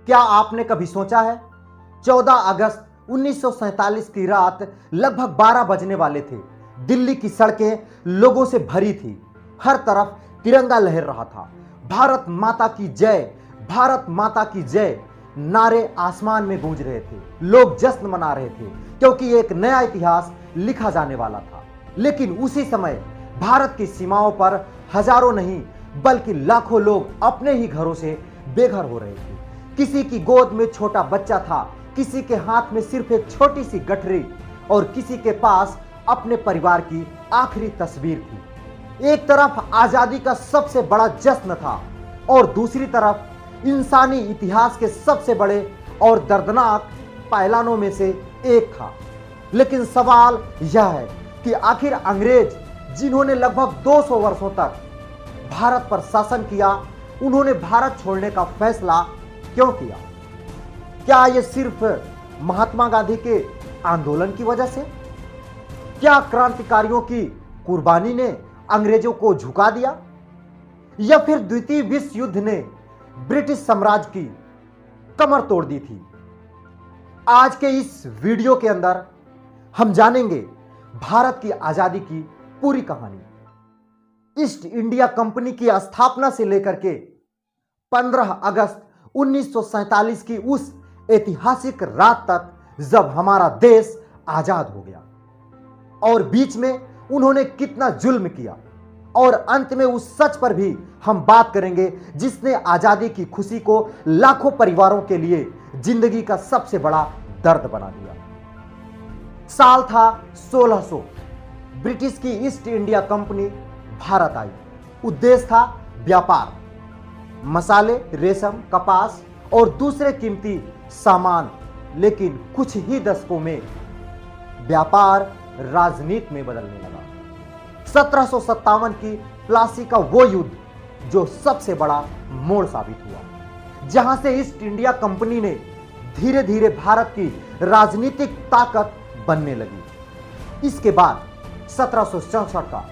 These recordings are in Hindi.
क्या आपने कभी सोचा है 14 अगस्त 1947 की रात लगभग 12 बजने वाले थे। दिल्ली की सड़कें लोगों से भरी थी। हर तरफ तिरंगा लहर रहा था। भारत माता की जय, भारत माता की जय नारे आसमान में गूंज रहे थे। लोग जश्न मना रहे थे क्योंकि एक नया इतिहास लिखा जाने वाला था। लेकिन उसी समय भारत की सीमाओं पर हजारों नहीं बल्कि लाखों लोग अपने ही घरों से बेघर हो रहे थे। किसी की गोद में छोटा बच्चा था, किसी के हाथ में सिर्फ एक छोटी सी गठरी और किसी के पास अपने परिवार की आखिरी तस्वीर थी। एक तरफ आजादी का सबसे बड़ा जश्न था और दूसरी तरफ इंसानी इतिहास के सबसे बड़े और दर्दनाक पायलानों में से एक था। लेकिन सवाल यह है कि आखिर अंग्रेज जिन्होंने लगभग 200 वर्षों तक भारत पर शासन किया, उन्होंने भारत छोड़ने का फैसला क्यों किया? क्या यह सिर्फ महात्मा गांधी के आंदोलन की वजह से? क्या क्रांतिकारियों की कुर्बानी ने अंग्रेजों को झुका दिया, या फिर द्वितीय विश्व युद्ध ने ब्रिटिश साम्राज्य की कमर तोड़ दी थी? आज के इस वीडियो के अंदर हम जानेंगे भारत की आजादी की पूरी कहानी। ईस्ट इंडिया कंपनी की स्थापना से लेकर के 15 अगस्त 1947 की उस ऐतिहासिक रात तक जब हमारा देश आजाद हो गया, और बीच में उन्होंने कितना जुल्म किया, और अंत में उस सच पर भी हम बात करेंगे जिसने आजादी की खुशी को लाखों परिवारों के लिए जिंदगी का सबसे बड़ा दर्द बना दिया। साल था 1600। ब्रिटिश की ईस्ट इंडिया कंपनी भारत आई। उद्देश्य था व्यापार, मसाले, रेशम, कपास और दूसरे कीमती सामान। लेकिन कुछ ही दशकों में व्यापार राजनीति में बदलने लगा। 1757 की प्लासी का वो युद्ध जो सबसे बड़ा मोड़ साबित हुआ, जहां से ईस्ट इंडिया कंपनी ने धीरे धीरे भारत की राजनीतिक ताकत बनने लगी। इसके बाद 1764 का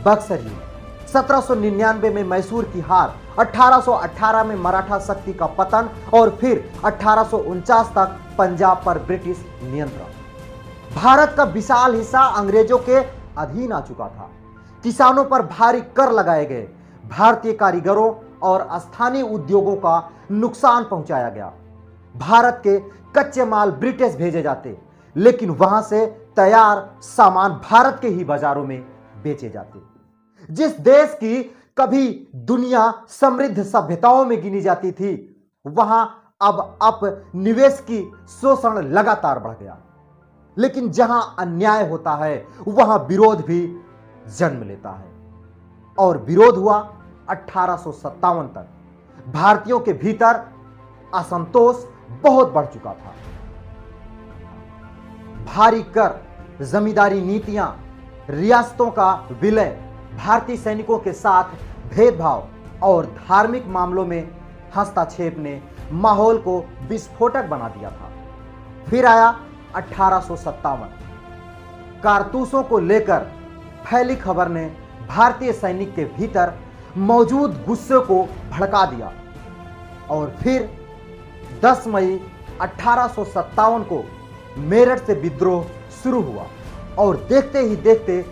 बक्सर युद्ध, 1799 में मैसूर की हार, 1818 में मराठा शक्ति का पतन और फिर 1849 तक पंजाब पर ब्रिटिश नियंत्रण। भारत का विशाल हिस्सा अंग्रेजों के अधीन आ चुका था। किसानों पर भारी कर लगाए गए, भारतीय कारीगरों और स्थानीय उद्योगों का नुकसान पहुंचाया गया। भारत के कच्चे माल ब्रिटिश भेजे जाते, लेकिन वहां से तैयार सामान भारत के ही बाजारों में बेचे जाते। जिस देश की कभी दुनिया समृद्ध सभ्यताओं में गिनी जाती थी, वहां अब निवेश की शोषण लगातार बढ़ गया। लेकिन जहां अन्याय होता है वहां विरोध भी जन्म लेता है, और विरोध हुआ 1857 तक। भारतीयों के भीतर असंतोष बहुत बढ़ चुका था। भारी कर, जमींदारी नीतियां, रियासतों का विलय, भारतीय सैनिकों के साथ भेदभाव और धार्मिक मामलों में हस्तक्षेप ने माहौल को विस्फोटक बना दिया था। फिर आया 1857। कारतूसों को लेकर फैली खबर ने भारतीय सैनिक के भीतर मौजूद गुस्से को भड़का दिया, और फिर 10 मई 1857 को मेरठ से विद्रोह शुरू हुआ, और देखते ही देखते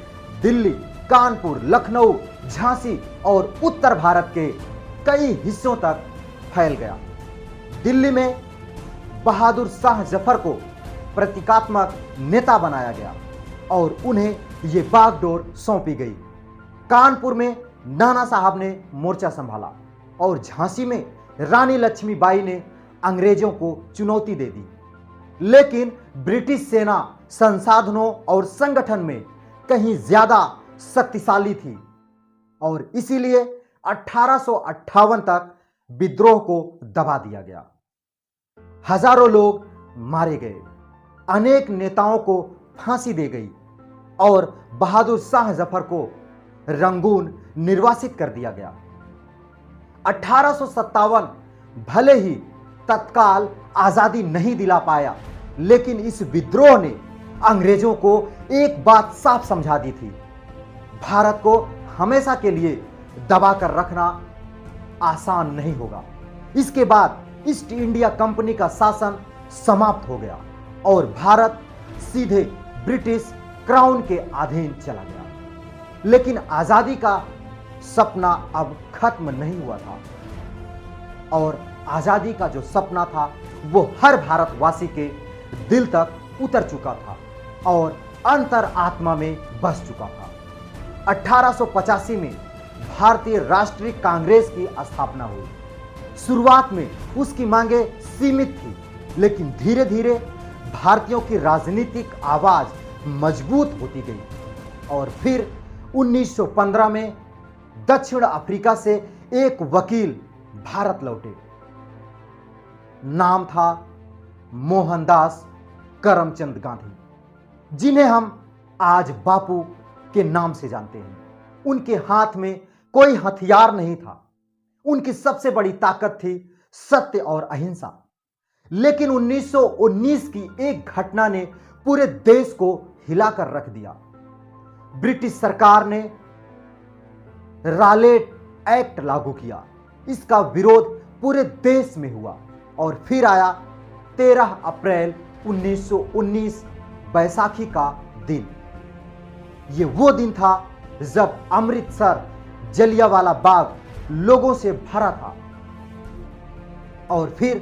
दिल्ली, कानपुर, लखनऊ, झांसी और उत्तर भारत के कई हिस्सों तक फैल गया। दिल्ली में बहादुर शाह जफर को प्रतीकात्मक नेता बनाया गया और उन्हें यह बागडोर सौंपी गई। कानपुर में नाना साहब ने मोर्चा संभाला और झांसी में रानी लक्ष्मीबाई ने अंग्रेजों को चुनौती दे दी। लेकिन ब्रिटिश सेना संसाधनों और संगठन में कहीं ज्यादा शक्तिशाली थी, और इसीलिए 1858 तक विद्रोह को दबा दिया गया। हजारों लोग मारे गए, अनेक नेताओं को फांसी दे गई और बहादुर शाह जफर को रंगून निर्वासित कर दिया गया। 1857 भले ही तत्काल आजादी नहीं दिला पाया, लेकिन इस विद्रोह ने अंग्रेजों को एक बात साफ समझा दी थी: भारत को हमेशा के लिए दबाकर रखना आसान नहीं होगा। इसके बाद ईस्ट इंडिया कंपनी का शासन समाप्त हो गया और भारत सीधे ब्रिटिश क्राउन के अधीन चला गया। लेकिन आजादी का सपना अब खत्म नहीं हुआ था और आजादी का जो सपना था वो हर भारतवासी के दिल तक उतर चुका था और अंतर आत्मा में बस चुका था। 1885 में भारतीय राष्ट्रीय कांग्रेस की स्थापना हुई। शुरुआत में उसकी मांगे सीमित थी, लेकिन धीरे धीरे भारतीयों की राजनीतिक आवाज मजबूत होती गई और फिर 1915 में दक्षिण अफ्रीका से एक वकील भारत लौटे। नाम था मोहनदास करमचंद गांधी, जिन्हें हम आज बापू के नाम से जानते हैं। उनके हाथ में कोई हथियार नहीं था। उनकी सबसे बड़ी ताकत थी सत्य और अहिंसा। लेकिन 1919 की एक घटना ने पूरे देश को हिलाकर रख दिया। ब्रिटिश सरकार ने रालेट एक्ट लागू किया। इसका विरोध पूरे देश में हुआ और फिर आया 13 अप्रैल 1919 बैसाखी का दिन। यह वो दिन था जब अमृतसर जलियांवाला बाग लोगों से भरा था और फिर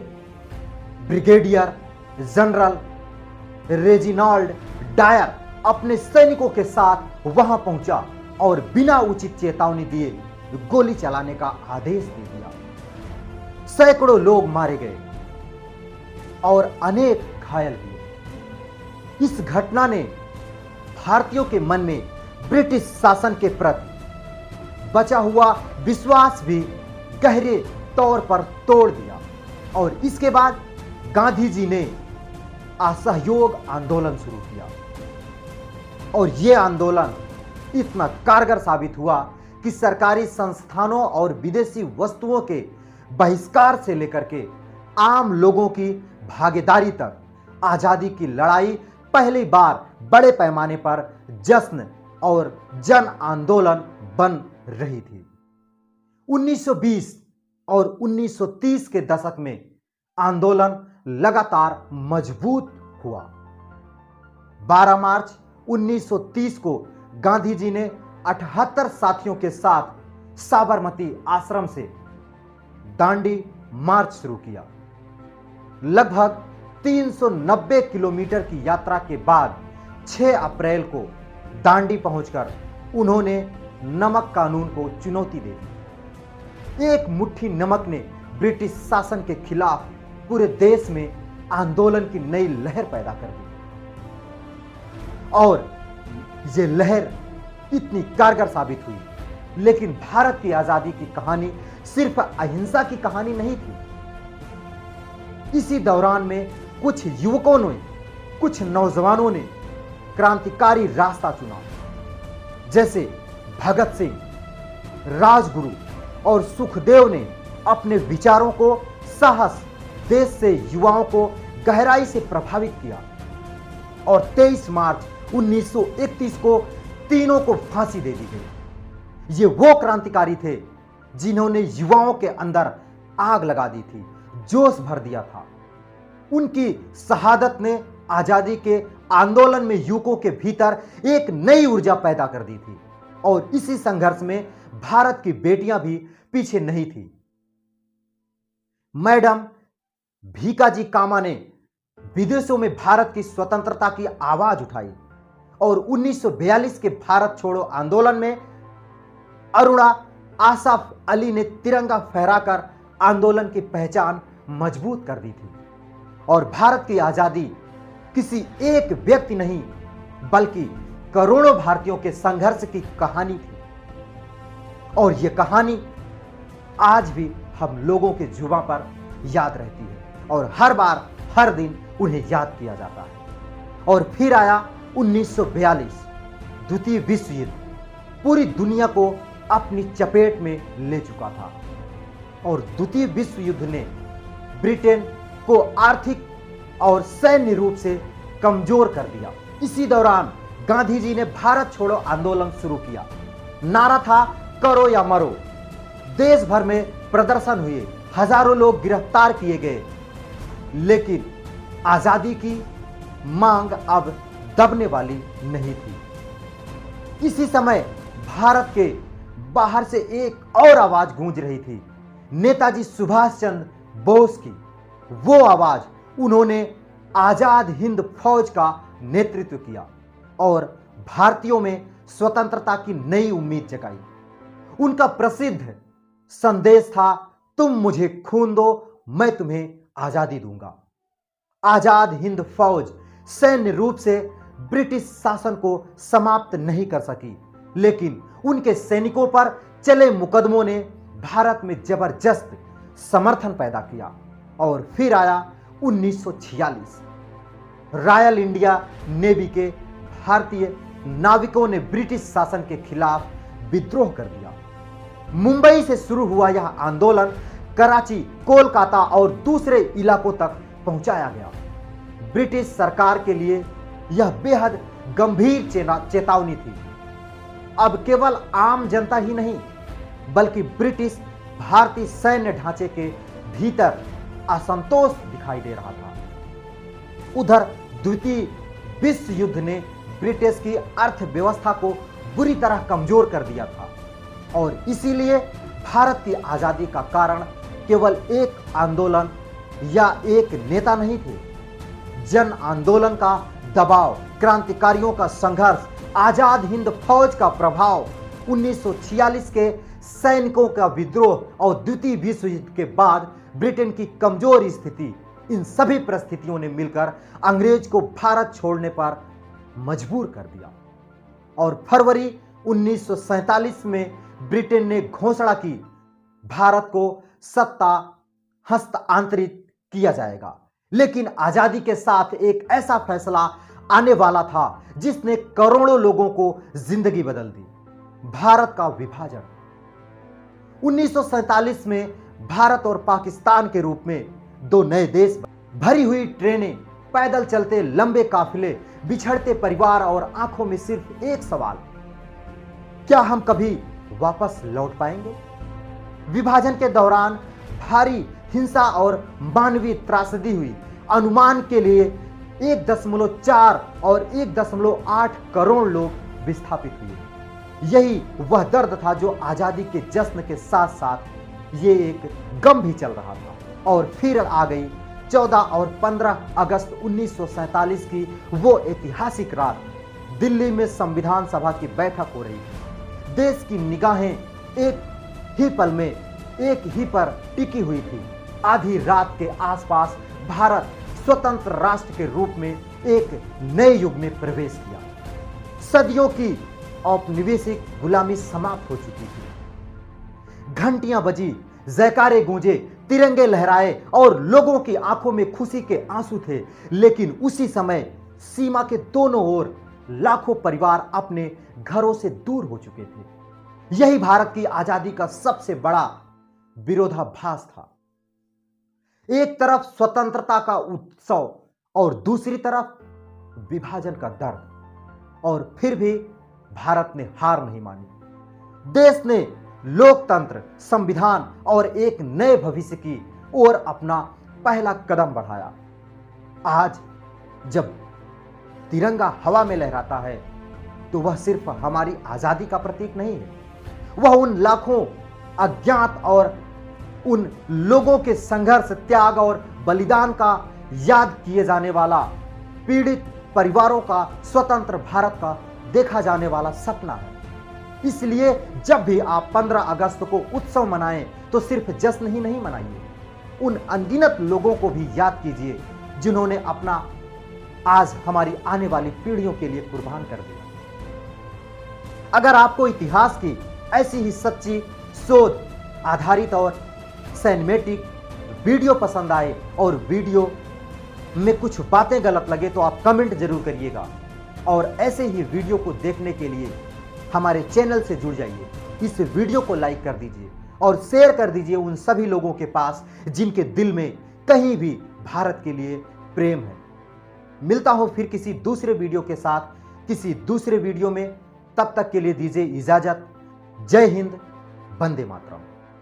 ब्रिगेडियर जनरल रेजिनाल्ड डायर अपने सैनिकों के साथ वहां पहुंचा और बिना उचित चेतावनी दिए गोली चलाने का आदेश दे दिया। सैकड़ों लोग मारे गए और अनेक घायल हुए। इस घटना ने भारतीयों के मन में ब्रिटिश शासन के प्रति बचा हुआ विश्वास भी गहरे तौर पर तोड़ दिया और इसके बाद गांधी जी ने असहयोग आंदोलन शुरू किया और यह आंदोलन इतना कारगर साबित हुआ कि सरकारी संस्थानों और विदेशी वस्तुओं के बहिष्कार से लेकर के आम लोगों की भागीदारी तक आजादी की लड़ाई पहली बार बड़े पैमाने पर जश्न और जन आंदोलन बन रही थी। 1920 और 1930 के दशक में आंदोलन लगातार मजबूत हुआ। 12 मार्च 1930 को गांधी जी ने 78 साथियों के साथ साबरमती आश्रम से दांडी मार्च शुरू किया। लगभग 390 किलोमीटर की यात्रा के बाद 6 अप्रैल को दांडी पहुंचकर उन्होंने नमक कानून को चुनौती दे दी। एक मुट्ठी नमक ने ब्रिटिश शासन के खिलाफ पूरे देश में आंदोलन की नई लहर पैदा कर दी और यह लहर इतनी कारगर साबित हुई। लेकिन भारत की आजादी की कहानी सिर्फ अहिंसा की कहानी नहीं थी। इसी दौरान में कुछ युवकों ने, कुछ नौजवानों ने क्रांतिकारी रास्ता चुना, जैसे भगत सिंह, राजगुरु और सुखदेव ने अपने विचारों को साहस देश से युवाओं को गहराई से प्रभावित किया और 23 मार्च 1931 को तीनों को फांसी दे दी गई। ये वो क्रांतिकारी थे जिन्होंने युवाओं के अंदर आग लगा दी थी, जोश भर दिया था। उनकी शहादत ने आजादी के आंदोलन में युवकों के भीतर एक नई ऊर्जा पैदा कर दी थी और इसी संघर्ष में भारत की बेटियां भी पीछे नहीं थी। मैडम भीकाजी कामा ने विदेशों में भारत की स्वतंत्रता की आवाज उठाई और 1942 के भारत छोड़ो आंदोलन में अरुणा आसफ अली ने तिरंगा फहराकर आंदोलन की पहचान मजबूत कर दी थी और भारत की आजादी किसी एक व्यक्ति नहीं बल्कि करोड़ों भारतीयों के संघर्ष की कहानी थी और यह कहानी आज भी हम लोगों के जुबां पर याद रहती है और हर बार हर दिन उन्हें याद किया जाता है। और फिर आया 1942, द्वितीय विश्व युद्ध पूरी दुनिया को अपनी चपेट में ले चुका था और द्वितीय विश्व युद्ध ने ब्रिटेन को आर्थिक और सैन्य रूप से कमजोर कर दिया। इसी दौरान गांधी जी ने भारत छोड़ो आंदोलन शुरू किया। नारा था करो या मरो। देश भर में प्रदर्शन हुए, हजारों लोग गिरफ्तार किए गए, लेकिन आजादी की मांग अब दबने वाली नहीं थी। इसी समय भारत के बाहर से एक और आवाज गूंज रही थी, नेताजी सुभाष चंद्र बोस की। वो आवाज, उन्होंने आजाद हिंद फौज का नेतृत्व किया और भारतीयों में स्वतंत्रता की नई उम्मीद जगाई। उनका प्रसिद्ध संदेश था, तुम मुझे खून दो, मैं तुम्हें आजादी दूंगा। आजाद हिंद फौज सैन्य रूप से ब्रिटिश शासन को समाप्त नहीं कर सकी, लेकिन उनके सैनिकों पर चले मुकदमों ने भारत में जबरदस्त समर्थन पैदा किया। और फिर आया 1946। रॉयल इंडिया नेवी के भारतीय नाविकों ने ब्रिटिश शासन के खिलाफ विद्रोह कर दिया। मुंबई से शुरू हुआ यह आंदोलन कराची, कोलकाता और दूसरे इलाकों तक पहुंचाया गया। ब्रिटिश सरकार के लिए यह बेहद गंभीर चेतावनी थी। अब केवल आम जनता ही नहीं, बल्कि ब्रिटिश भारतीय सैन्य ढांचे के भीतर असंतोष दिखाई दे रहा था। उधर द्वितीय विश्व युद्ध ने ब्रिटिश की अर्थव्यवस्था को बुरी तरह कमजोर कर दिया था और इसीलिए भारत की आजादी का कारण केवल एक आंदोलन या एक नेता नहीं थे। जन आंदोलन का दबाव, क्रांतिकारियों का संघर्ष, आजाद हिंद फौज का प्रभाव, 1946 के सैनिकों का विद्रोह और द्वितीय विश्व युद्ध के बाद ब्रिटेन की कमजोर स्थिति, इन सभी परिस्थितियों ने मिलकर अंग्रेज को भारत छोड़ने पर मजबूर कर दिया। और फरवरी 1947 में ब्रिटेन ने घोषणा की, भारत को सत्ता हस्तांतरित किया जाएगा। लेकिन आजादी के साथ एक ऐसा फैसला आने वाला था जिसने करोड़ों लोगों को जिंदगी बदल दी, भारत का विभाजन। 1947 में भारत और पाकिस्तान के रूप में दो नए देश, भरी हुई ट्रेनें, पैदल चलते लंबे काफिले, बिछड़ते परिवार और आंखों में सिर्फ एक सवाल, क्या हम कभी वापस लौट पाएंगे? विभाजन के दौरान भारी हिंसा और मानवीय त्रासदी हुई। अनुमान के लिए 1.4 और 1.8 करोड़ लोग विस्थापित हुए। यही वह दर्द था जो आजादी के जश्न के साथ साथ ये एक गम भी चल रहा था। और फिर आ गई 14 और 15 अगस्त 1947 की वो ऐतिहासिक रात। दिल्ली में संविधान सभा की बैठक हो रही थी। देश की निगाहें एक ही पल में एक ही पर टिकी हुई थी। आधी रात के आसपास भारत स्वतंत्र राष्ट्र के रूप में एक नए युग में प्रवेश किया। सदियों की औपनिवेशिक गुलामी समाप्त हो चुकी थी। घंटियां बजी, जयकारे गूंजे, तिरंगे लहराए और लोगों की आंखों में खुशी के आंसू थे। लेकिन उसी समय सीमा के दोनों ओर लाखों परिवार अपने घरों से दूर हो चुके थे। यही भारत की आजादी का सबसे बड़ा विरोधाभास था। एक तरफ स्वतंत्रता का उत्सव और दूसरी तरफ विभाजन का दर्द। और फिर भी भारत ने हार नहीं मानी। देश ने लोकतंत्र, संविधान और एक नए भविष्य की ओर अपना पहला कदम बढ़ाया। आज जब तिरंगा हवा में लहराता है तो वह सिर्फ हमारी आजादी का प्रतीक नहीं है, वह उन लाखों अज्ञात और उन लोगों के संघर्ष, त्याग और बलिदान का याद किए जाने वाला, पीड़ित परिवारों का स्वतंत्र भारत का देखा जाने वाला सपना है। इसलिए जब भी आप 15 अगस्त को उत्सव मनाएं तो सिर्फ जश्न ही नहीं मनाइए, उन अनगिनत लोगों को भी याद कीजिए जिन्होंने अपना आज हमारी आने वाली पीढ़ियों के लिए कुर्बान कर दिया। अगर आपको इतिहास की ऐसी ही सच्ची शोध आधारित और सिनेमैटिक वीडियो पसंद आए और वीडियो में कुछ बातें गलत लगे तो आप कमेंट जरूर करिएगा। और ऐसे ही वीडियो को देखने के लिए हमारे चैनल से जुड़ जाइए। इस वीडियो को लाइक कर दीजिए और शेयर कर दीजिए उन सभी लोगों के पास जिनके दिल में कहीं भी भारत के लिए प्रेम है। मिलता हूं फिर किसी दूसरे वीडियो के साथ, किसी दूसरे वीडियो में। तब तक के लिए दीजिए इजाजत। जय हिंद, वंदे मातरम।